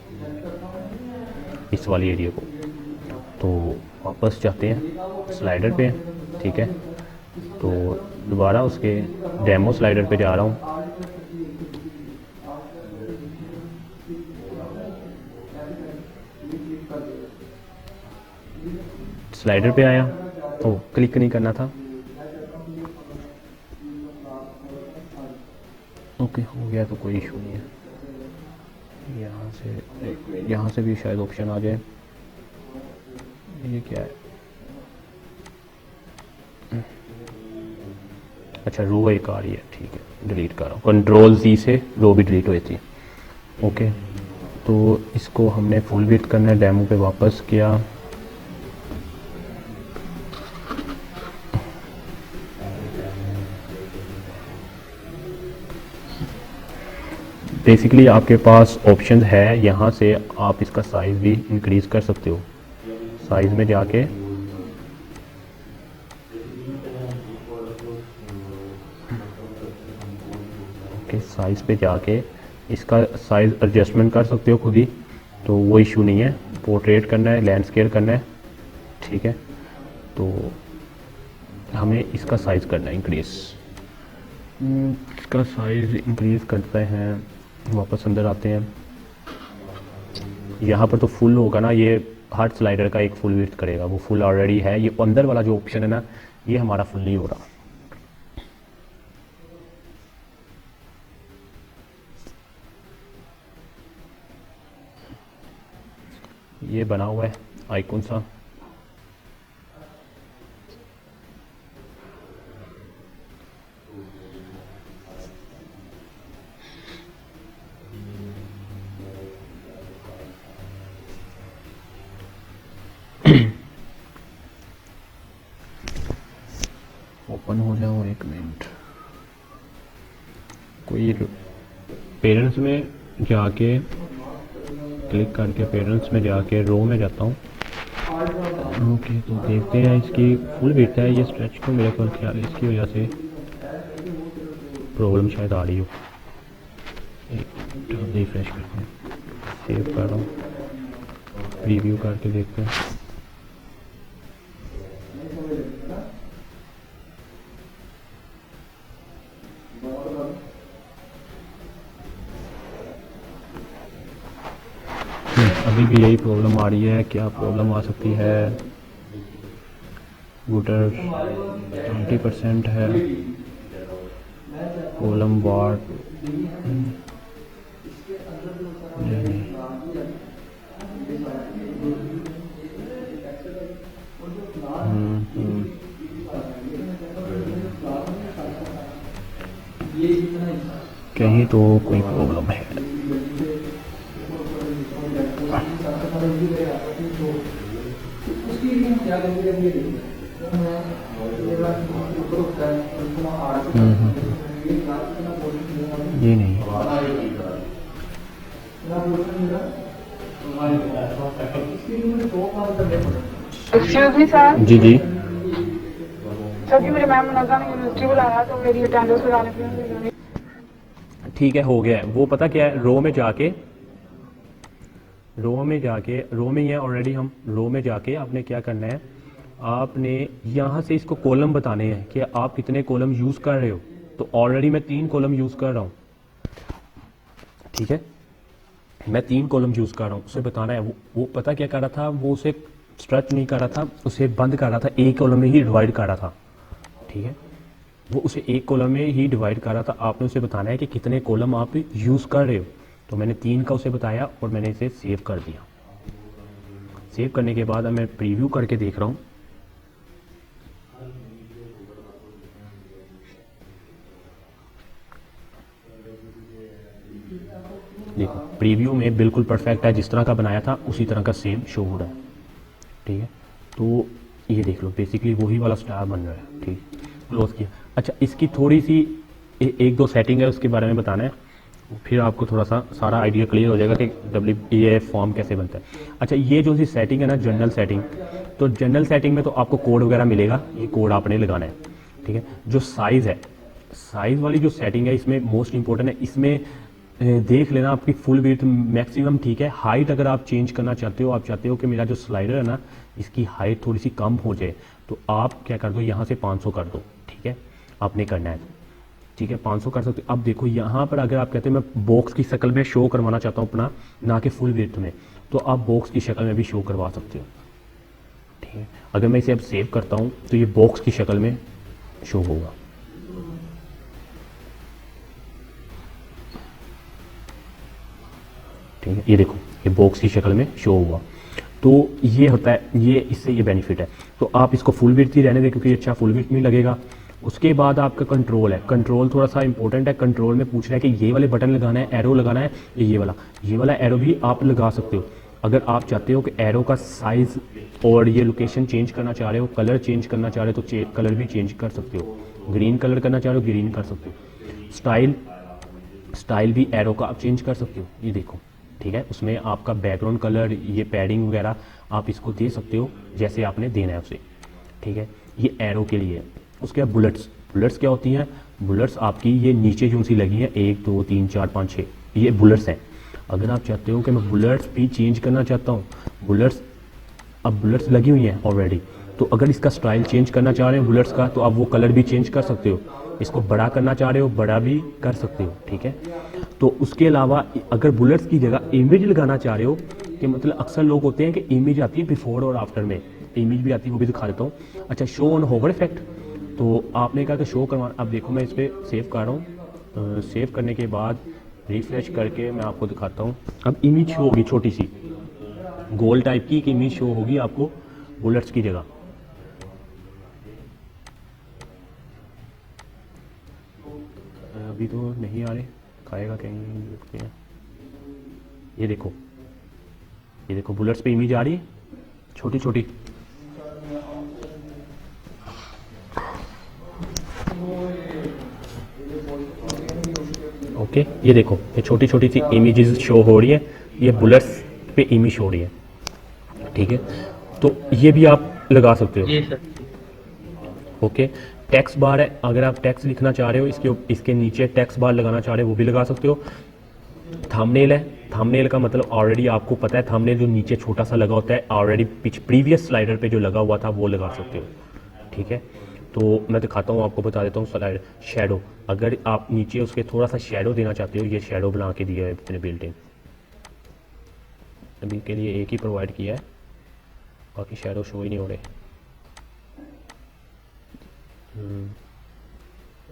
इस वाली एरिया को। तो वापस जाते हैं स्लाइडर पे, ठीक है। तो दोबारा उसके डेमो स्लाइडर पे जा रहा हूँ। स्लाइडर पे आया तो क्लिक नहीं करना था। ओके हो गया तो कोई इशू नहीं है। यहाँ से भी शायद ऑप्शन आ जाए। ये क्या है? अच्छा रो एक आ रही है, ठीक है डिलीट कर रहा हूँ। कंट्रोल Z से रो भी डिलीट हुई थी। ओके तो इसको हमने फुल विड्थ करना है। डेमो पे वापस किया, बेसिकली आपके पास ऑप्शन है, यहाँ से आप इसका साइज़ भी इंक्रीज़ कर सकते हो। साइज़ में जाके ओके साइज़ पे जाके इसका साइज़ एडजस्टमेंट कर सकते हो खुद ही, तो वो इशू नहीं है। पोर्ट्रेट करना है, लैंडस्केप करना है, ठीक है। तो हमें इसका साइज़ करना है इंक्रीज़। इसका साइज़ इंक्रीज़ करते हैं, वापस अंदर आते हैं। यहाँ पर तो फुल होगा ना, ये हर स्लाइडर का एक फुल विड्थ करेगा, वो फुल ऑलरेडी है। ये अंदर वाला जो ऑप्शन है ना, ये हमारा फुल नहीं हो रहा। ये बना हुआ है आइकन सा, ओपन हो जाओ एक मिनट। कोई पेरेंट्स में जाके क्लिक करके पेरेंट्स में जाके रो में जाता हूँ। ओके तो देखते हैं इसकी फुल विड्थ है। ये स्ट्रेच को मेरे को ख्याल है इसकी वजह से प्रॉब्लम शायद आ रही हो। एक रिफ्रेश करते हैं, सेव कर रहा हूँ, रिव्यू करके देखते हैं। अभी भी यही प्रॉब्लम आ रही है। क्या प्रॉब्लम आ सकती है? वुटर 20% है, कॉलम वार्ड नहीं। कहीं तो कोई प्रॉब्लम है। ये नहीं, एक्सक्यूज मी सर। जी जी सर जी मुझे मैम नजर यूनिवर्सिटी बुलाया तो मेरी अटेंडेंस लगाने के लिए। ठीक है हो गया है। वो पता क्या है, रो में जाके रो में ही है ऑलरेडी। हम रो में जाके आपने क्या करना है, आपने यहाँ से इसको कॉलम बताने हैं कि आप कितने कॉलम यूज़ कर रहे हो। तो ऑलरेडी मैं 3 कॉलम यूज़ कर रहा हूँ, ठीक है। मैं 3 कॉलम यूज़ कर रहा हूँ, उसे बताना है। वो पता क्या कर रहा था, वो उसे स्ट्रेच नहीं कर रहा था, उसे बंद कर रहा था, एक कॉलम में ही डिवाइड कर रहा था, ठीक है। वो उसे एक कॉलम में ही डिवाइड कर रहा था। आपने उसे बताना है कि कितने कॉलम आप यूज़ कर रहे हो। तो मैंने 3 का उसे बताया और मैंने इसे सेव कर दिया। सेव करने के बाद अब मैं प्रीव्यू करके देख रहा हूँ। देखो प्रीव्यू में बिल्कुल परफेक्ट है, जिस तरह का बनाया था उसी तरह का सेम शो हो रहा है, ठीक है। तो ये देख लो बेसिकली वही वाला स्टार बन रहा है, ठीक। क्लोज किया। अच्छा, इसकी थोड़ी सी एक दो सेटिंग है, उसके बारे में बताना है, फिर आपको थोड़ा सा सारा आइडिया क्लियर हो जाएगा कि ये फॉर्म कैसे बनता है। अच्छा, ये जो सी सेटिंग है ना, जनरल सेटिंग, तो जनरल सेटिंग में तो आपको कोड वगैरह मिलेगा, ये कोड आपने लगाना है, ठीक है। जो साइज़ है, साइज़ वाली जो सेटिंग है इसमें मोस्ट इंपॉर्टेंट है, इसमें देख लेना आपकी फुल विड्थ मैक्सिमम ठीक है। हाइट अगर आप चेंज करना चाहते हो, आप चाहते हो कि मेरा जो स्लाइडर है ना इसकी हाइट थोड़ी सी कम हो जाए, तो आप क्या कर दो, यहाँ से 500 कर दो, ठीक है, आपने करना है, ठीक है, 500 कर सकते हो। अब देखो यहाँ पर अगर आप कहते हैं मैं बॉक्स की शक्ल में शो करवाना चाहता हूँ अपना, ना कि फुल विड्थ में, तो आप बॉक्स की शक्ल में भी शो करवा सकते हो, ठीक है। अगर मैं इसे अब सेव करता हूँ तो ये बॉक्स की शक्ल में शो होगा, ठीक है, ये देखो ये बॉक्स की शक्ल में शो हुआ। तो ये होता है, ये इससे ये बेनिफिट है। तो आप इसको फुल विड्थ ही रहने दें क्योंकि अच्छा फुल विड्थ में लगेगा। उसके बाद आपका कंट्रोल है, कंट्रोल थोड़ा सा इंपॉर्टेंट है। कंट्रोल में पूछ रहा है कि ये वाले बटन लगाना है, एरो लगाना है, ये वाला एरो भी आप लगा सकते हो। अगर आप चाहते हो कि एरो का साइज़ और ये लोकेशन चेंज करना चाह रहे हो, कलर चेंज करना चाह रहे हो, तो कलर भी चेंज कर सकते हो। ग्रीन कलर करना चाह रहे हो, ग्रीन कर सकते हो। स्टाइल भी एरो का आप चेंज कर सकते हो, ये देखो, ठीक है। उसमें आपका बैकग्राउंड कलर, ये पैडिंग वगैरह आप इसको दे सकते हो जैसे आपने देना है उसे, ठीक है। ये एरो के लिए है। उसके बाद बुलेट्स क्या होती हैं? बुलेट्स आपकी ये नीचे जो सी लगी हैं 1 2 3 4 5 6, ये बुलेट्स हैं। अगर आप चाहते हो कि मैं बुलेट्स भी चेंज करना चाहता हूँ, अब बुलेट्स लगी हुई हैं ऑलरेडी, तो अगर इसका स्टाइल चेंज करना चाह रहे हो बुलेट्स का, तो आप वो कलर भी चेंज कर सकते हो। इसको बड़ा करना चाह रहे हो, बड़ा भी कर सकते हो, ठीक है। तो उसके अलावा अगर बुलेट्स की जगह इमेज लगाना चाह रहे हो, कि मतलब अक्सर लोग होते हैं कि इमेज आती है बिफोर और आफ्टर में, इमेज भी आती है, वो भी दिखा देता हूँ। अच्छा, शो ऑन होवर इफेक्ट, तो आपने कहा कि शो करवाना। अब देखो मैं इस पर सेव कर रहा हूँ, सेव करने के बाद रिफ्रेश करके मैं आपको दिखाता हूँ। अब इमेज शो होगी छोटी सी गोल टाइप की, एक इमेज शो होगी आपको बुलेट्स की जगह। अभी तो नहीं आ रहे, खाएगा कहीं। ये देखो बुलेट्स पे इमेज आ रही है छोटी छोटी। ओके, ये देखो ये छोटी छोटी सी इमेजेस शो हो रही है, ये बुलेट्स पे इमेज हो रही है, ठीक है। तो ये भी आप लगा सकते हो। जी सर। ओके, टेक्स्ट बार है, अगर आप टेक्स्ट लिखना चाह रहे हो इसके नीचे टेक्स्ट बार लगाना चाह रहे हो, वो भी लगा सकते हो। थंबनेल है, थंबनेल का मतलब ऑलरेडी आपको पता है, थंबनेल जो नीचे छोटा सा लगा होता है ऑलरेडी प्रीवियस स्लाइडर पे जो लगा हुआ था वो लगा सकते हो, ठीक है। तो मैं दिखाता हूँ, आपको बता देता हूँ। स्लाइड शेडो, अगर आप नीचे उसके थोड़ा सा शेडो देना चाहते हो, ये शेडो बना के दिया है अपने बिल्ट इन, अभी के लिए एक ही प्रोवाइड किया है, बाकी शेडो शो ही नहीं हो रहे।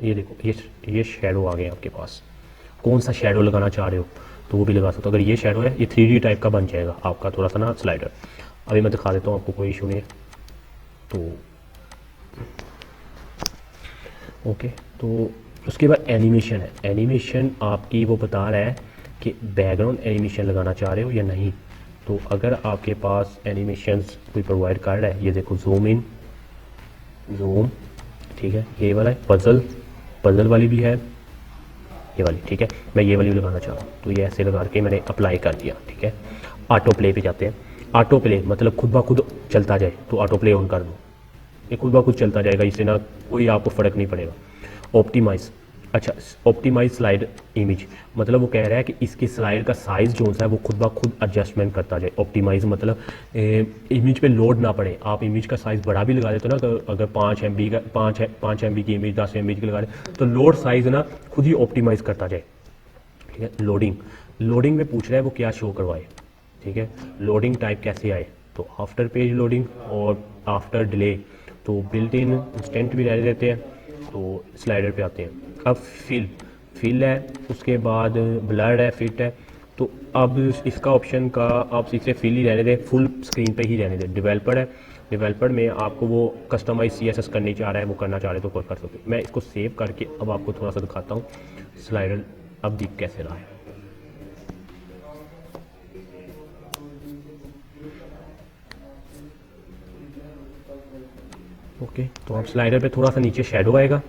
ये देखो ये शेडो आ गए आपके पास। कौन सा शेडो लगाना चाह रहे हो तो वो भी लगा सकते हो। अगर ये शेडो है, ये 3D टाइप का बन जाएगा आपका थोड़ा सा ना स्लाइडर। अभी मैं दिखा देता हूँ आपको, कोई इशू नहीं है। तो ओके, तो उसके बाद एनिमेशन है। एनिमेशन आपकी वो बता रहा है कि बैकग्राउंड एनिमेशन लगाना चाह रहे हो या नहीं। तो अगर आपके पास एनिमेशंस कोई प्रोवाइड कर रहा है, ये देखो जूम इन, जूम, ठीक है, ये वाला है, पजल वाली भी है, ये वाली, ठीक है। मैं ये वाली लगाना चाह रहा हूँ, तो ये ऐसे लगा के मैंने अप्लाई कर दिया, ठीक है। ऑटो प्ले पे जाते हैं। ऑटो प्ले मतलब खुद ब खुद चलता जाए, तो ऑटो प्ले ऑन कर दो, ये खुद ब खुद चलता जाएगा, इससे ना कोई आपको फ़र्क नहीं पड़ेगा। ऑप्टिमाइज़, अच्छा, ऑप्टिमाइज स्लाइड इमेज मतलब वो कह रहा है कि इसकी स्लाइड का साइज़ जो सा है वो खुद ब खुद एडजस्टमेंट करता जाए। ऑप्टिमाइज मतलब इमेज पे लोड ना पड़े। आप इमेज का साइज़ बड़ा भी लगा देते हो ना, तो अगर 5 MB का 5 MB की इमेज 10 MB की लगा रहे, तो लोड साइज़ ना खुद ही ऑप्टिमाइज़ करता जाए, ठीक है। लोडिंग में पूछ रहा है वो क्या शो करवाए, ठीक है। लोडिंग टाइप कैसे आए, तो आफ्टर पेज लोडिंग और आफ्टर डिले, तो बिल्ट इन इंस्टेंट भी रह देते हैं। तो स्लाइडर पे आते हैं। अब फिल है, उसके बाद ब्लर्ड है, फिट है। तो अब इसका ऑप्शन का आप इसे फिल ही रहने दें, फुल स्क्रीन पे ही रहने दें। डेवलपर है, डेवलपर में आपको वो कस्टमाइज CSS करनी चाह रहा है, वो करना चाह रहे तो कर सकते हैं। मैं इसको सेव करके अब आपको थोड़ा सा दिखाता हूँ स्लाइडर अब दिख कैसे रहा है। ओके, तो अब स्लाइडर पे थोड़ा सा नीचे शेडो आएगा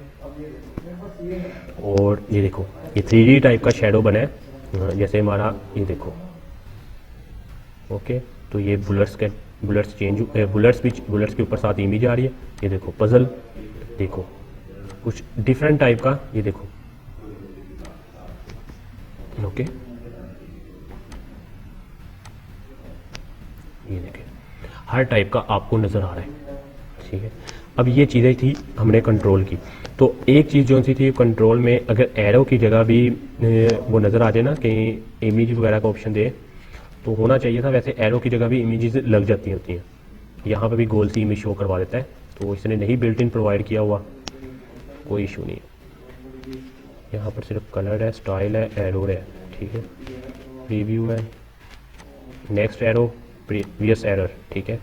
और ये देखो ये 3D टाइप का शेडो बना है, जैसे हमारा ये देखो। ओके, तो ये बुलेट्स के ऊपर साथ इमेज आ रही है। ये देखो पजल, देखो कुछ डिफरेंट टाइप का, ये देखो। ओके, ये देखिए हर टाइप का आपको नज़र आ रहा है, ठीक है। अब ये चीज़ें थी हमने कंट्रोल की। तो एक चीज़ जो सी थी कंट्रोल में, अगर एरो की जगह भी वो नज़र आ जाए ना कहीं इमेज वगैरह का ऑप्शन दे, तो होना चाहिए था। वैसे एरो की जगह भी इमेजेस लग जाती होती हैं, यहाँ पे भी गोल सी इमेज शो करवा देता है। तो इसने नहीं बिल्ट इन प्रोवाइड किया हुआ, कोई इशू नहीं है। यहाँ पर सिर्फ कलर है, स्टाइल है, एरो है, ठीक है। प्रीव्यू है, नेक्स्ट एरो, प्रीवियस एरर, ठीक है।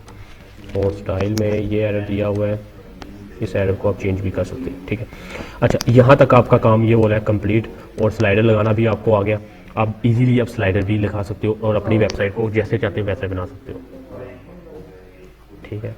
और स्टाइल में ये एरर दिया हुआ है, इस एरर को आप चेंज भी कर सकते हैं, ठीक है। अच्छा, यहाँ तक आपका काम ये बोला है कंप्लीट, और स्लाइडर लगाना भी आपको आ गया। आप इजीली आप स्लाइडर भी लगा सकते हो और अपनी वेबसाइट को जैसे चाहते हो वैसे बना सकते हो, ठीक है।